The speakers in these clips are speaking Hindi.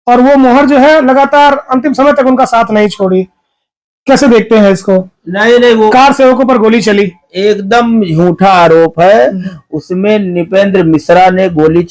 और वो मोहर जो है लगातार अंतिम समय तक उनका साथ नहीं छोड़ी। कैसे देखते हैं इसको? नहीं नहीं, वो कार सेवकों पर गोली चली। एकदम झूठा आरोप है। उसमें निपेंद्र मिश्रा ने गोली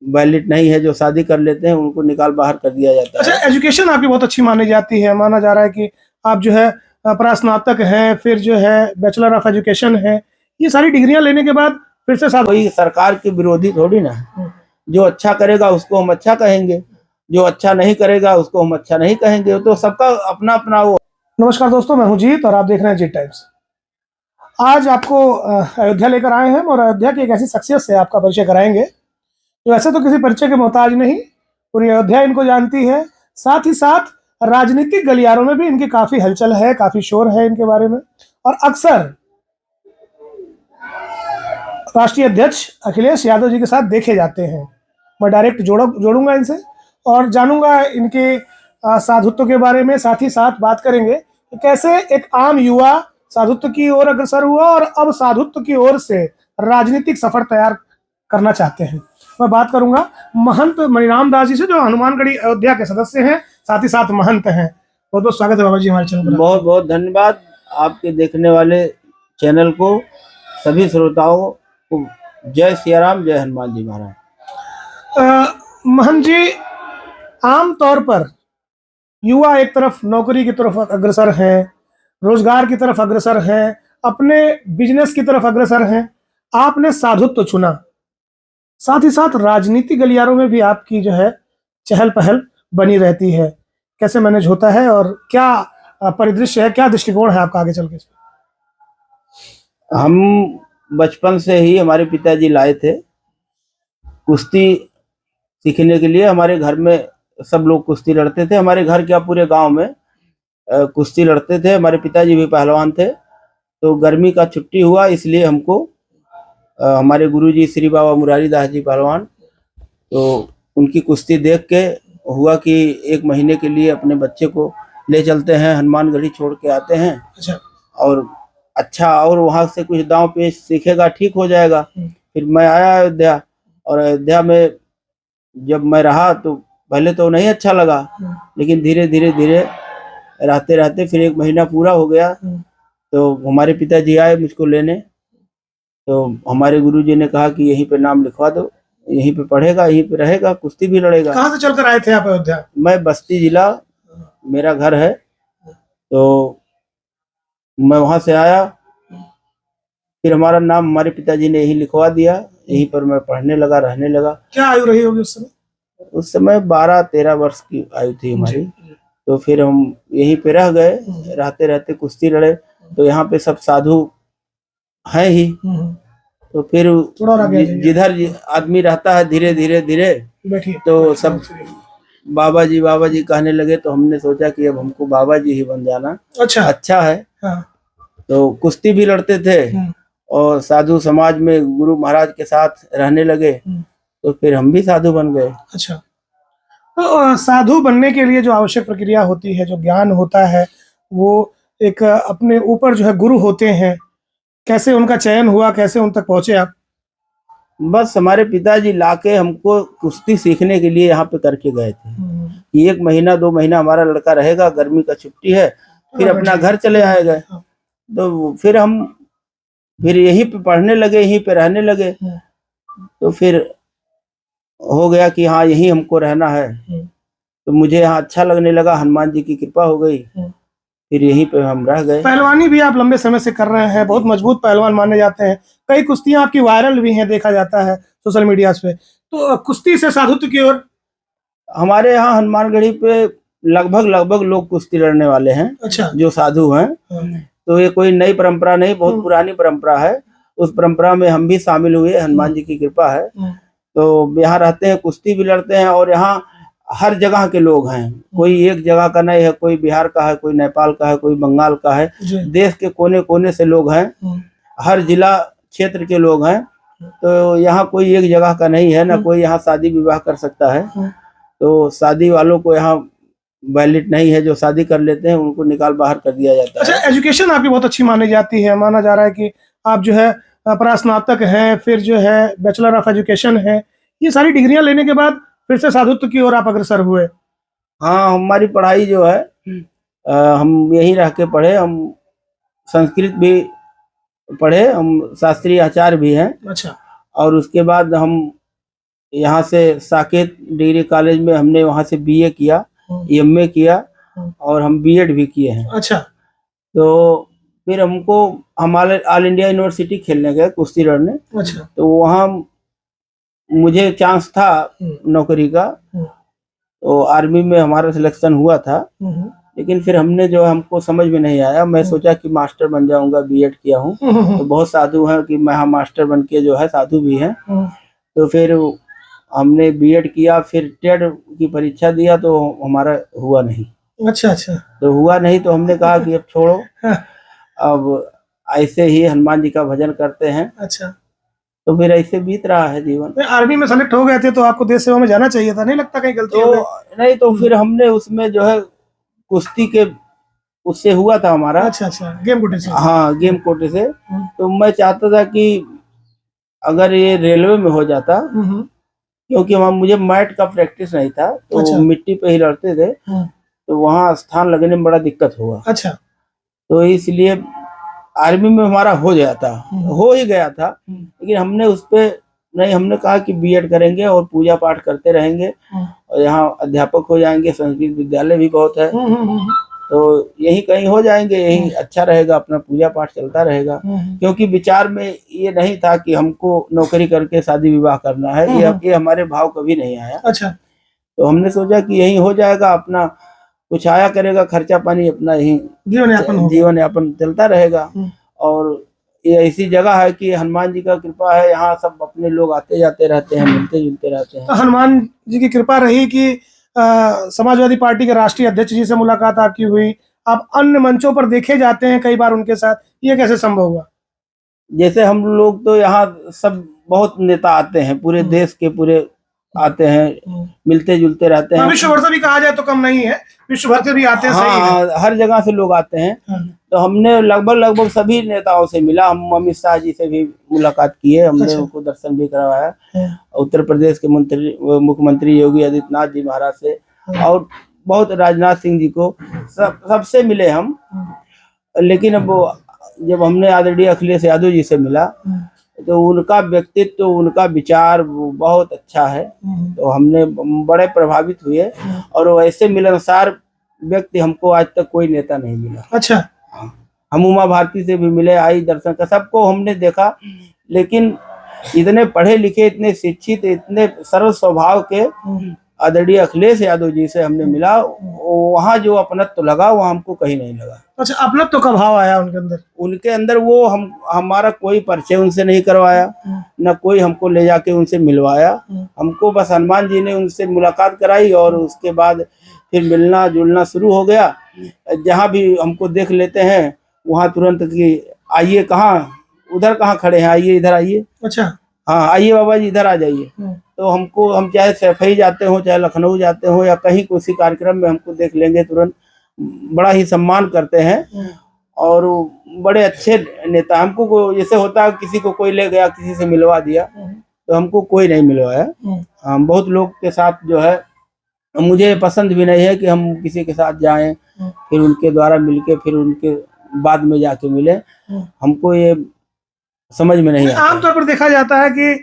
वैलिड नहीं है। जो शादी कर लेते हैं उनको निकाल बाहर कर दिया जाता है। अच्छा, एजुकेशन आपकी बहुत अच्छी मानी जाती है, माना जा रहा है कि आप जो है प्रास्नातक हैं, फिर जो है बैचलर ऑफ एजुकेशन है, ये सारी डिग्रियां लेने के बाद फिर से साथ। कोई सरकार के विरोधी थोड़ी ना। जो अच्छा करेगा उसको हम अच्छा कहेंगे, जो अच्छा नहीं करेगा उसको हम अच्छा नहीं कहेंगे। तो सबका अपना अपना वो। नमस्कार दोस्तों, मैं हूं जीत और आप देख रहे हैं जीत टाइम्स। आज आपको अयोध्या लेकर आए हैं और अयोध्या की एक ऐसी शख्सियत से आपका परिचय कराएंगे जो ऐसे तो किसी परिचय के मोहताज नहीं, पूरी अयोध्या इनको जानती है। साथ ही साथ राजनीतिक गलियारों में भी इनकी काफी हलचल है, काफी शोर है इनके बारे में, और अक्सर राष्ट्रीय अध्यक्ष अखिलेश यादव जी के साथ देखे जाते हैं। मैं डायरेक्ट जोड़ूंगा इनसे और जानूंगा इनके साधुत्व के बारे में। साथ ही साथ बात करेंगे कि कैसे एक आम युवा साधुत्व की ओर अग्रसर हुआ और अब साधुत्व की ओर से राजनीतिक सफर तैयार करना चाहते हैं। मैं बात करूंगा महंत मणिराम दास जी से, जो हनुमानगढ़ी अयोध्या के सदस्य हैं, साथ ही साथ महंत हैं। बहुत बहुत स्वागत है बाबा जी हमारे चैनल पर। बहुत बहुत धन्यवाद आपके देखने वाले चैनल को, सभी श्रोताओं को। जय सिया राम, जय हनुमान जी महाराज। महंत जी, आम तौर पर युवा एक तरफ नौकरी की तरफ अग्रसर हैं, रोजगार की तरफ अग्रसर हैं, अपने बिजनेस की तरफ अग्रसर हैं। आपने साधुत्व चुना, साथ ही साथ राजनीति गलियारों में भी आपकी जो है चहल पहल बनी रहती है। कैसे मैनेज होता है और क्या परिदृश्य है, क्या दृष्टिकोण है आपका आगे चल के? हम बचपन से ही हमारे पिताजी लाए थे कुश्ती सीखने के लिए। हमारे घर में सब लोग कुश्ती लड़ते थे। हमारे घर क्या पूरे गांव में कुश्ती लड़ते थे। हमारे पिताजी भी पहलवान थे। तो गर्मी का छुट्टी हुआ, इसलिए हमको हमारे गुरुजी श्री बाबा मुरारी दास जी पहलवान, तो उनकी कुश्ती देख के हुआ कि एक महीने के लिए अपने बच्चे को ले चलते हैं, हनुमानगढ़ी छोड़ के आते हैं। अच्छा। और अच्छा, और वहाँ से कुछ दांव पेच सीखेगा, ठीक हो जाएगा। फिर मैं आया अयोध्या, और अयोध्या में जब मैं रहा तो पहले तो नहीं अच्छा लगा, लेकिन धीरे धीरे धीरे रहते रहते फिर एक महीना पूरा हो गया। तो हमारे पिताजी आए मुझको लेने। तो हमारे गुरुजी ने कहा कि यहीं पे नाम लिखवा दो, यहीं पे पढ़ेगा, यहीं पे रहेगा, कुश्ती भी लड़ेगा। कहाँ से चलकर आए थे आप अयोध्या? मैं बस्ती जिला मेरा घर है, तो मैं वहां से आया। फिर हमारा नाम हमारे पिताजी ने यहीं लिखवा दिया, यहीं पर मैं पढ़ने लगा, रहने लगा। क्या आयु रही होगी उस समय? उस समय 12-13 वर्ष की आयु थी हमारी। तो फिर हम यहीं पे रह गए, रहते रहते कुश्ती लड़े। तो यहाँ पे सब साधु हैं ही। तो फिर जिधर आदमी रहता है धीरे धीरे धीरे तो सब बाबा जी कहने लगे। तो हमने सोचा कि अब हमको बाबा जी ही बन जाना अच्छा है। हाँ। तो कुश्ती भी लड़ते थे और साधु समाज में गुरु महाराज के साथ रहने लगे। तो फिर हम भी साधु बन गए। अच्छा, तो साधु बनने के लिए जो आवश्यक प्रक्रिया होती है, जो ज्ञान होता है, वो एक अपने ऊपर जो है गुरु होते हैं। कैसे उनका चयन हुआ, कैसे उन तक पहुंचे आप? बस हमारे पिताजी लाके हमको कुश्ती सीखने के लिए यहाँ पे करके गए थे कि 1 महीना 2 महीना हमारा लड़का रहेगा, गर्मी का छुट्टी है, फिर अपना घर चले आएगा। तो फिर हम यहीं पे पढ़ने लगे, यहीं पे रहने लगे। तो फिर हो गया कि हाँ यहीं हमको रहना है। तो मुझे यहाँ अच्छा लगने लगा, हनुमान जी की कृपा हो गई, फिर यहीं पे हम रह गए। पहलवानी भी आप लंबे समय से कर रहे हैं, बहुत मजबूत पहलवान माने जाते हैं। कई कुश्तियां आपकी वायरल भी हैं, देखा जाता है सोशल मीडिया पे। तो कुश्ती से साधुत्व की ओर हमारे यहाँ हनुमानगढ़ी पे लगभग लोग कुश्ती लड़ने वाले हैं। अच्छा। जो साधु हैं। तो ये कोई नई परंपरा नहीं, बहुत पुरानी परंपरा है। उस परंपरा में हम भी शामिल हुए, हनुमान जी की कृपा है। तो यहाँ रहते हैं, कुश्ती भी लड़ते हैं, और यहाँ हर जगह के लोग हैं। कोई एक जगह का नहीं है, कोई बिहार का है, कोई नेपाल का है, कोई बंगाल का है। देश के कोने कोने से लोग हैं, हर जिला क्षेत्र के लोग हैं। तो यहाँ कोई एक जगह का नहीं है ना, कोई यहाँ शादी विवाह कर सकता है। तो शादी वालों को यहाँ वैलिड नहीं है। जो शादी कर लेते हैं उनको निकाल बाहर कर दिया जाता है। अच्छा, एजुकेशन आपकी बहुत अच्छी मानी जाती है, माना जा रहा है कि आप जो है प्रास्नातक हैं, फिर जो है बैचलर ऑफ एजुकेशन है, ये सारी डिग्रियां लेने के बाद फिर से साधुत्व की ओर आप अग्रसर हुए। हाँ, हमारी पढ़ाई जो है हम यहीं रह के पढ़े। हम संस्कृत भी पढ़े, हम शास्त्रीय आचार्य भी हैं। अच्छा। और उसके बाद हम यहाँ से साकेत डिग्री कॉलेज में हमने वहाँ से बीए किया, एमए किया और हम बीएड भी किए हैं। अच्छा। तो फिर हमको हम ऑल इंडिया यूनिवर्सिटी खेलने गए कुश्ती लड़ने। अच्छा। तो वहाँ मुझे चांस था नौकरी का, तो आर्मी में हमारा सिलेक्शन हुआ था। लेकिन फिर हमने जो हमको समझ में नहीं आया, मैं सोचा कि मास्टर बन जाऊंगा, बीएड किया हूँ तो बहुत साधु हैं कि मैं मास्टर बन के जो है साधु भी हैं। तो फिर हमने बीएड किया, फिर टेट की परीक्षा दिया तो हमारा हुआ नहीं। अच्छा अच्छा। तो हुआ नहीं तो हमने कहा कि अब छोड़ो, अब ऐसे ही हनुमान जी का भजन करते हैं। अच्छा। तो फिर ऐसे बीत रहा है जीवन। आर्मी में सेलेक्ट हो गए थे तो आपको देश सेवा में जाना चाहिए था, नहीं लगता कहीं गलती हो गई? नहीं, तो फिर हमने उसमें जो है कुश्ती के उससे हुआ था हमारा। अच्छा अच्छा, गेम कोटे से। हाँ, गेम कोटे से। तो मैं चाहता था कि अगर ये रेलवे में हो जाता, क्योंकि वहाँ मुझे मैट का प्रैक्टिस नहीं था, तो अच्छा। मिट्टी पे ही लड़ते थे, तो वहाँ स्थान लगने में बड़ा दिक्कत हुआ। अच्छा। तो इसलिए आर्मी में हमारा हो जाता, हो ही गया था। लेकिन हमने उस पे नहीं, हमने कहा कि बीएड करेंगे और पूजा पाठ करते रहेंगे और यहाँ अध्यापक हो जाएंगे, संस्कृत विद्यालय भी बहुत है, तो यही कहीं हो जाएंगे, यही अच्छा रहेगा, अपना पूजा पाठ चलता रहेगा। क्योंकि विचार में ये नहीं था कि हमको नौकरी करके शादी विवाह करना है, ये हमारे भाव कभी नहीं आया। अच्छा। तो हमने सोचा कि यही हो जाएगा, अपना कुछ आया करेगा, खर्चा पानी अपना यही जीवन यापन चलता रहेगा। और ये ऐसी जगह है कि हनुमान जी का कृपा है, यहाँ सब अपने लोग आते जाते रहते हैं, मिलते जुलते रहते हैं। तो हनुमान जी की कृपा रही कि समाजवादी पार्टी के राष्ट्रीय अध्यक्ष जी से मुलाकात आपकी हुई, आप अन्य मंचों पर देखे जाते हैं कई बार उनके साथ, ये कैसे संभव हुआ? जैसे हम लोग तो यहाँ सब बहुत नेता आते हैं, पूरे देश के पूरे आते हैं, मिलते जुलते रहते हैं। विश्व भर से भी कहा जाए तो कम नहीं है, विश्व भर से भी आते हैं। सही है। हर जगह से लोग आते हैं। तो हमने लगभग सभी नेताओं से मिला। हम अमित शाह जी से भी मुलाकात किए, हमने उनको दर्शन भी करवाया। उत्तर प्रदेश के मुख्यमंत्री योगी आदित्यनाथ जी महाराज से, और बहुत राजनाथ सिंह जी को, सबसे मिले हम। लेकिन अब जब हमने आदरणीय अखिलेश यादव जी से मिला तो उनका व्यक्तित्व, उनका विचार बहुत अच्छा है, तो हमने बड़े प्रभावित हुए। और वैसे मिलनसार व्यक्ति हमको आज तक कोई नेता नहीं मिला। अच्छा। हम उमा भारती से भी मिले, आई दर्शन का, सबको हमने देखा। लेकिन इतने पढ़े लिखे, इतने शिक्षित, इतने सरल स्वभाव के आदरणीय अखिलेश यादव जी से हमने मिला, वहाँ जो अपनत्व लगा वो हमको कहीं नहीं लगा। अच्छा, अपनत्व का भाव आया उनके अंदर? उनके अंदर वो हमारा कोई परिचय उनसे नहीं करवाया, न कोई हमको ले जाके उनसे मिलवाया। हमको बस हनुमान जी ने उनसे मुलाकात कराई और उसके बाद फिर मिलना जुलना शुरू हो गया। जहाँ भी हमको देख लेते हैं वहाँ तुरंत कि आइए, कहाँ, उधर कहाँ खड़े हैं, आइए इधर आइए। अच्छा। हाँ, आइए बाबा जी इधर आ जाइए। तो हमको, हम चाहे सैफई जाते हो, चाहे लखनऊ जाते हो, या कहीं किसी कार्यक्रम में हमको देख लेंगे, तुरंत बड़ा ही सम्मान करते हैं। और बड़े अच्छे नेता। हमको जैसे होता है किसी को कोई ले गया, किसी से मिलवा दिया, तो हमको कोई नहीं मिलवाया। हम बहुत लोग के साथ जो है, मुझे पसंद भी नहीं है कि हम किसी के साथ जाएं फिर उनके द्वारा मिलके फिर उनके बाद में जाके मिले, हमको ये समझ में नहीं आता। आमतौर पर देखा जाता है कि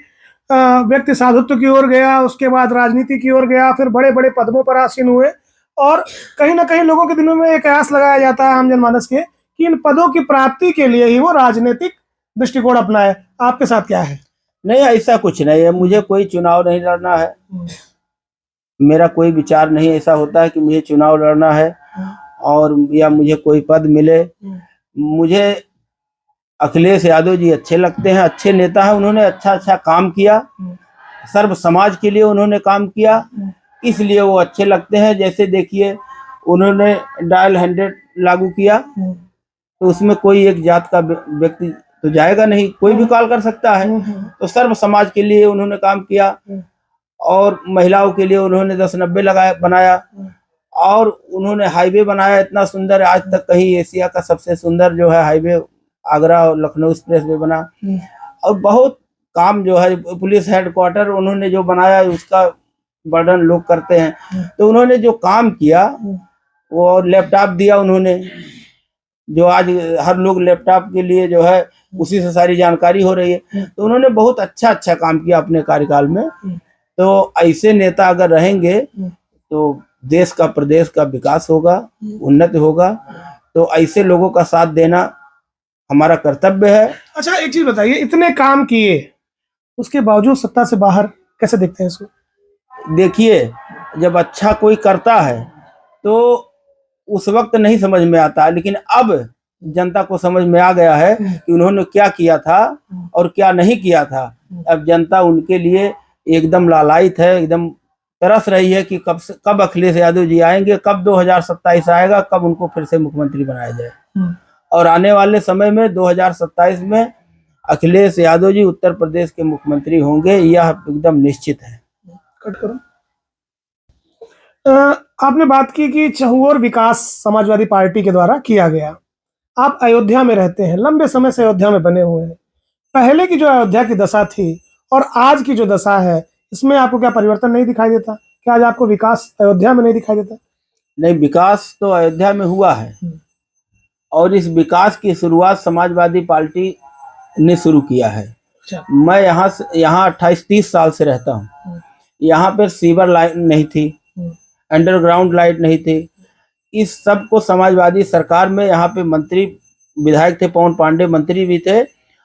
व्यक्ति साधुत्व की ओर गया, उसके बाद राजनीति की ओर गया, फिर बड़े बड़े पदों पर आसीन हुए, और कहीं ना कहीं लोगों के दिलों में एक आस लगाया जाता है आम जनमानस के कि इन पदों की प्राप्ति के लिए ही वो राजनीतिक दृष्टिकोण अपनाए। आपके साथ क्या है? नहीं, ऐसा कुछ नहीं है। मुझे कोई चुनाव नहीं लड़ना है, मेरा कोई विचार नहीं ऐसा होता है कि मुझे चुनाव लड़ना है और या मुझे कोई पद मिले। मुझे अखिलेश यादव जी अच्छे लगते हैं, अच्छे नेता हैं, उन्होंने अच्छा काम किया, सर्व समाज के लिए उन्होंने काम किया, इसलिए वो अच्छे लगते हैं। जैसे देखिए, उन्होंने डायल 100 लागू किया, तो उसमें कोई एक जात का व्यक्ति तो जाएगा नहीं, कोई भी कॉल कर सकता है। तो सर्व समाज के लिए उन्होंने काम किया, और महिलाओं के लिए उन्होंने 1090 बनाया, और उन्होंने हाईवे बनाया इतना सुंदर, आज तक कहीं एशिया का सबसे सुंदर जो है हाईवे आगरा और लखनऊ एक्सप्रेस वे बना। और बहुत काम जो है, पुलिस हेडक्वार्टर उन्होंने जो बनाया, उसका बर्डन लोग करते हैं। तो उन्होंने जो काम किया वो लैपटॉप दिया उन्होंने, जो आज हर लोग लैपटॉप के लिए जो है उसी से सारी जानकारी हो रही है। तो उन्होंने बहुत अच्छा काम किया अपने कार्यकाल में। तो ऐसे नेता अगर रहेंगे तो देश का, प्रदेश का विकास होगा, उन्नति होगा। तो ऐसे लोगों का साथ देना हमारा कर्तव्य है। अच्छा, एक चीज बताइए, इतने काम किए उसके बावजूद सत्ता से बाहर कैसे देखते हैं इसको? देखिए, जब अच्छा कोई करता है तो उस वक्त नहीं समझ में आता, लेकिन अब जनता को समझ में आ गया है कि उन्होंने क्या किया था और क्या नहीं किया था। अब जनता उनके लिए एकदम लालायित है, एकदम तरस रही है कि कब अखिलेश यादव जी आएंगे, कब 2027 आएगा, कब उनको फिर से मुख्यमंत्री बनाया जाए। और आने वाले समय में 2027 में अखिलेश यादव जी उत्तर प्रदेश के मुख्यमंत्री होंगे, यह एकदम निश्चित है। कट करो। आपने बात की कि चहुओर विकास समाजवादी पार्टी के द्वारा किया गया। आप अयोध्या में रहते हैं, लंबे समय से अयोध्या में बने हुए हैं। पहले की जो अयोध्या की दशा थी और आज की जो दशा है, इसमें आपको क्या परिवर्तन नहीं दिखाई देता? क्या आज आपको विकास अयोध्या में नहीं दिखाई देता? नहीं, विकास तो अयोध्या में हुआ है और इस विकास की शुरुआत समाजवादी पार्टी ने शुरू किया है। अच्छा। मैं यहाँ 28-30 साल से रहता हूँ। यहाँ पर सीवर लाइन नहीं थी, अंडरग्राउंड लाइट नहीं थी। इस सब को समाजवादी सरकार में यहाँ पे मंत्री विधायक थे, पवन पांडे मंत्री भी थे,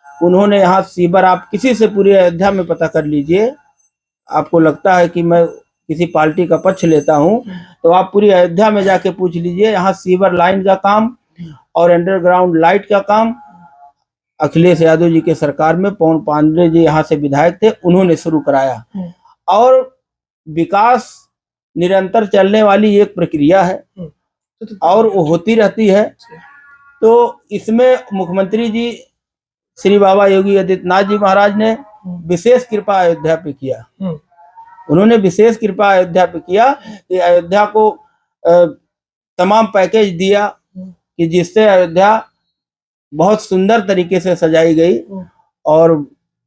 उन्होंने यहाँ सीवर, आप किसी से पूरी अयोध्या में पता कर लीजिए, आपको लगता है कि मैं किसी पार्टी का पक्ष लेता हूँ तो आप पूरी अयोध्या में जाके पूछ लीजिए, यहाँ सीवर लाइन का काम और अंडरग्राउंड लाइट का काम अखिलेश यादव जी के सरकार में पवन पांडे जी यहाँ से विधायक थे, उन्होंने शुरू कराया। और विकास निरंतर चलने वाली एक प्रक्रिया है और वो होती रहती है। तो इसमें मुख्यमंत्री जी श्री बाबा योगी आदित्यनाथ जी महाराज ने विशेष कृपा अयोध्या पे किया। उन्होंने विशेष कृपा अयोध्या पे किया कि अयोध्या को तमाम पैकेज दिया कि जिससे अयोध्या बहुत सुंदर तरीके से सजाई गई और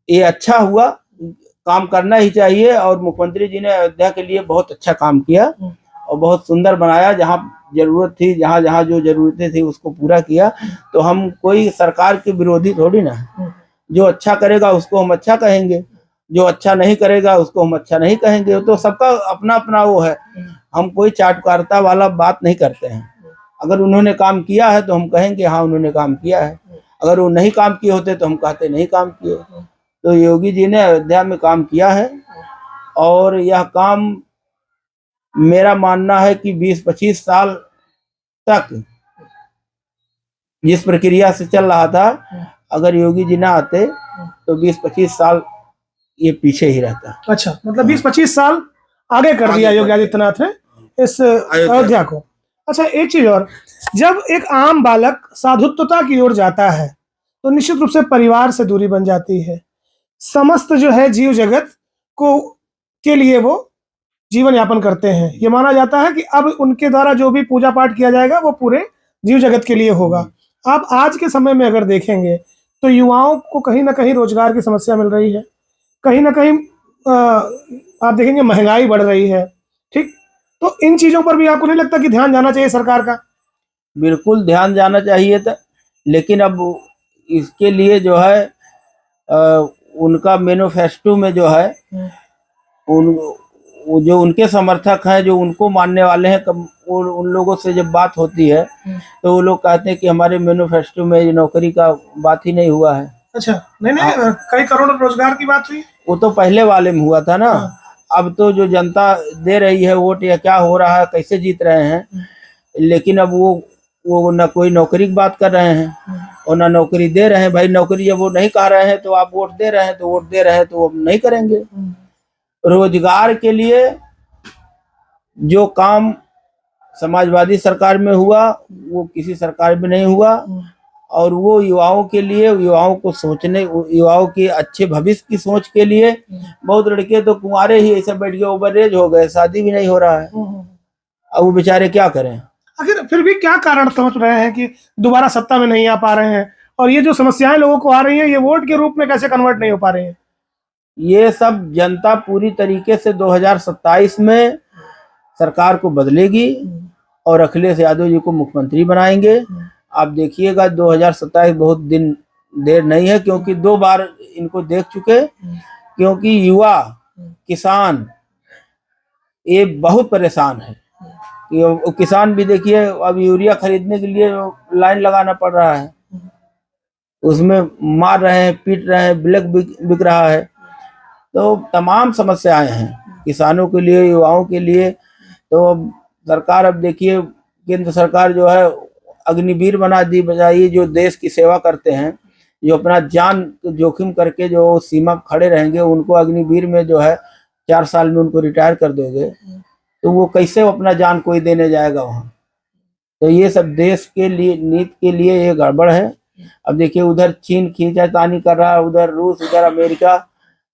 ये अच्छा हुआ। काम करना ही चाहिए और मुख्यमंत्री जी ने अयोध्या के लिए बहुत अच्छा काम किया और बहुत सुंदर बनाया। जहाँ जरूरत थी, जहाँ जहाँ जो जरूरतें थी उसको पूरा किया। तो हम कोई सरकार के विरोधी थोड़ी ना, जो अच्छा करेगा उसको हम अच्छा कहेंगे, जो अच्छा नहीं करेगा उसको हम अच्छा नहीं कहेंगे। तो सबका अपना अपना वो है, हम कोई चाटुकारिता वाला बात नहीं करते हैं। अगर उन्होंने काम किया है तो हम कहेंगे हाँ उन्होंने काम किया है, अगर वो नहीं काम किए होते तो हम कहते नहीं काम किए। तो योगी जी ने अयोध्या में काम किया है और यह काम मेरा मानना है कि 20-25 साल तक जिस प्रक्रिया से चल रहा था, अगर योगी जी ना आते तो 20-25 साल ये पीछे ही रहता। अच्छा, मतलब 20-25 साल आगे कर दिया योगी आदित्यनाथ ने इस अयोध्या को। अच्छा, एक चीज और, जब एक आम बालक साधुत्वता की ओर जाता है तो निश्चित रूप से परिवार से दूरी बन जाती है, समस्त जो है जीव जगत को के लिए वो जीवन यापन करते हैं। ये माना जाता है कि अब उनके द्वारा जो भी पूजा पाठ किया जाएगा वो पूरे जीव जगत के लिए होगा। आप आज के समय में अगर देखेंगे तो युवाओं को कहीं ना कहीं रोजगार की समस्या मिल रही है, कहीं ना कहीं आप देखेंगे महंगाई बढ़ रही है। ठीक, तो इन चीजों पर भी आपको नहीं लगता कि ध्यान जाना चाहिए सरकार का? बिल्कुल ध्यान जाना चाहिए था, लेकिन अब इसके लिए जो है उनका मैनिफेस्टो में जो है जो उनके समर्थक हैं, जो उनको मानने वाले हैं, उन लोगों से जब बात होती है तो वो लोग कहते हैं कि हमारे मैनिफेस्टो में नौकरी का बात ही नहीं हुआ है। अच्छा, नहीं कई करोड़ रोजगार की बात हुई, वो तो पहले वाले में हुआ था ना। अब तो जो जनता दे रही है वोट या क्या हो रहा है, कैसे जीत रहे हैं, लेकिन अब वो ना कोई नौकरी की बात कर रहे हैं और ना नौकरी दे रहे हैं। भाई नौकरी जब वो नहीं कह रहे हैं तो आप वोट दे रहे हैं, तो वोट दे रहे हैं तो वो नहीं करेंगे। रोजगार के लिए जो काम समाजवादी सरकार में हुआ वो किसी सरकार में नहीं हुआ, और वो युवाओं के लिए, युवाओं को सोचने, युवाओं के अच्छे भविष्य की सोच के लिए, बहुत लड़के तो कुंवारे ही ऐसे बैठ गए, ओवर एज हो गए, शादी भी नहीं हो रहा है। अब वो बेचारे क्या करें? आखिर फिर भी क्या कारण समझ रहे हैं कि दोबारा सत्ता में नहीं आ पा रहे हैं, और ये जो समस्याएं लोगों को आ रही हैं ये वोट के रूप में कैसे कन्वर्ट नहीं हो पा रही हैं? ये सब जनता पूरी तरीके से 2027 में सरकार को बदलेगी और अखिलेश यादव जी को मुख्यमंत्री बनाएंगे। आप देखिएगा 2027 बहुत दिन देर नहीं है, क्योंकि 2 बार इनको देख चुके, क्योंकि युवा किसान ये बहुत परेशान है। ये किसान भी देखिए अब यूरिया खरीदने के लिए लाइन लगाना पड़ रहा है, उसमें मार रहे हैं, पीट रहे हैं, ब्लैक बिक रहा है। तो तमाम समस्याएं हैं किसानों के लिए, युवाओं के लिए। तो सरकार अब देखिए केंद्र सरकार जो है अग्निवीर बना दी बजाई, जो देश की सेवा करते हैं, जो अपना जान जोखिम करके जो सीमा खड़े रहेंगे, उनको अग्निवीर में जो है 4 साल में उनको रिटायर कर दोगे, तो वो कैसे अपना जान कोई देने जाएगा वहाँ। तो ये सब देश के लिए, नीति के लिए ये गड़बड़ है। अब देखिए उधर चीन खींचातानी कर रहा है, उधर रूस, उधर अमेरिका।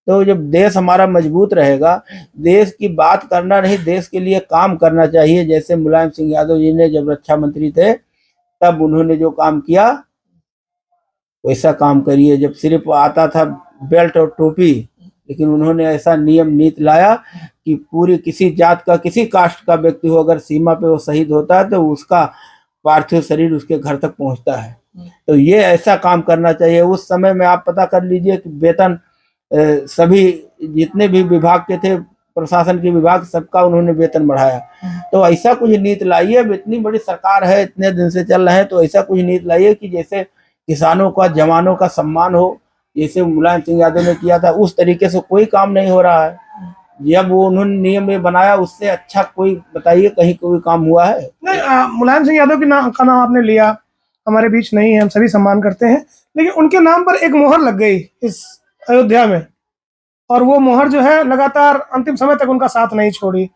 तो जब देश हमारा मजबूत रहेगा, देश की बात करना नहीं, देश के लिए काम करना चाहिए। जैसे मुलायम सिंह यादव जी ने जब रक्षा मंत्री थे तब उन्होंने जो काम किया वैसा काम करिए। जब सिर्फ आता था बेल्ट और टोपी, लेकिन उन्होंने ऐसा नियम नीति लाया कि पूरी किसी जात का, किसी कास्ट का व्यक्ति हो, अगर सीमा पे वो शहीद होता है तो उसका पार्थिव शरीर उसके घर तक पहुंचता है। तो ये ऐसा काम करना चाहिए। उस समय में आप पता कर लीजिए कि वेतन सभी जितने भी विभाग के थे, प्रशासन के विभाग, सबका उन्होंने वेतन बढ़ाया। तो ऐसा कुछ नीति लाइए। अब इतनी बड़ी सरकार है, इतने दिन से चल रहे हैं, तो ऐसा कुछ नीति लाइए कि जैसे किसानों का, जवानों का सम्मान हो, जैसे मुलायम सिंह यादव ने किया था। उस तरीके से कोई काम नहीं हो रहा है। जब वो उन्होंने नियम में बनाया, उससे अच्छा कोई बताइए कहीं कोई काम हुआ है? नहीं, मुलायम सिंह यादव का नाम आपने लिया, हमारे बीच नहीं है, हम सभी सम्मान करते हैं, लेकिन उनके नाम पर एक मोहर लग गई इस अयोध्या में, और वो मोहर जो है लगातार अंतिम समय तक उनका साथ नहीं छोड़ी।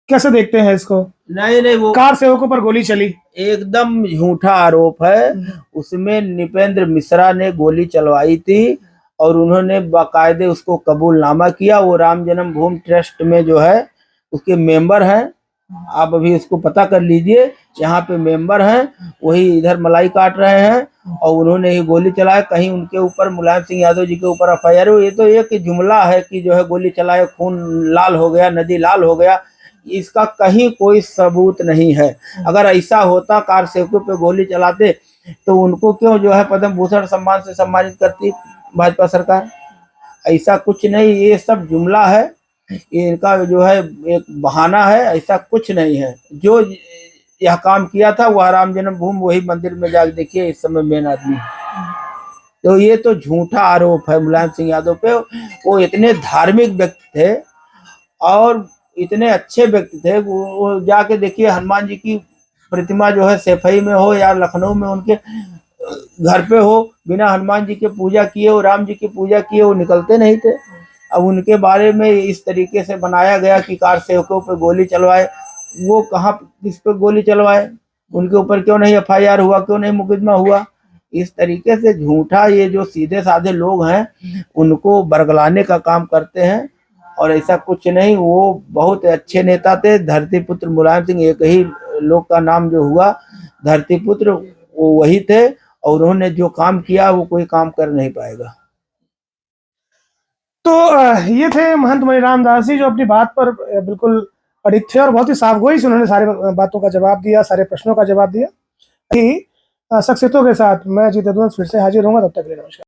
कैसे देखते हैं इसको? नहीं, वो कार सेवकों पर गोली चली, एकदम झूठा आरोप है। उसमें निपेंद्र मिश्रा ने गोली चलवाई थी और उन्होंने बाकायदे उसको कबूलनामा किया। वो राम जन्मभूमि ट्रस्ट में जो है उसके मेंबर हैं। आप अभी उसको पता कर लीजिए, यहाँ पे मेंबर हैं, वही इधर मलाई काट रहे हैं और उन्होंने ही गोली चलाया। कहीं उनके ऊपर, मुलायम सिंह यादव जी के ऊपर एफआईआर हुई। ये तो एक जुमला है कि जो है गोली चलाए, खून लाल हो गया, नदी लाल हो गया। इसका कहीं कोई सबूत नहीं है। अगर ऐसा होता, कार सेवकों पे गोली चलाते, तो उनको क्यों जो है पद्म भूषण सम्मान से सम्मानित करती भाजपा सरकार? ऐसा कुछ नहीं, ये सब जुमला है, इनका जो है एक बहाना है, ऐसा कुछ नहीं है। जो यह काम किया था वह राम जन्मभूमि, वही मंदिर में जाके देखिए, इस समय मेन आदमी। तो ये तो झूठा आरोप है मुलायम सिंह यादव पे। वो इतने धार्मिक व्यक्ति थे और इतने अच्छे व्यक्ति थे। वो जाके देखिए, हनुमान जी की प्रतिमा जो है सैफई में हो या लखनऊ में उनके घर पे हो, बिना हनुमान जी की पूजा किए और राम जी की पूजा किए वो निकलते नहीं थे। अब उनके बारे में इस तरीके से बनाया गया कि कार सेवकों पे गोली चलवाए। वो कहाँ, किस पे गोली चलवाए? उनके ऊपर क्यों नहीं एफआईआर हुआ, क्यों नहीं मुकदमा हुआ? इस तरीके से झूठा, ये जो सीधे साधे लोग हैं उनको बरगलाने का काम करते हैं, और ऐसा कुछ नहीं। वो बहुत अच्छे नेता थे, धरतीपुत्र मुलायम सिंह। एक ही लोग का नाम जो हुआ धरतीपुत्र, वो वही थे, और उन्होंने जो काम किया वो कोई काम कर नहीं पाएगा। तो ये थे महंत मणिराम दास जी, जो अपनी बात पर बिल्कुल अडिग थे और बहुत ही साफगोई से उन्होंने सारे बातों का जवाब दिया, सारे प्रश्नों का जवाब दिया। शख्सियतों के साथ मैं अजीत यदुवंश फिर से हाजिर होऊंगा। तब तक के लिए नमस्कार।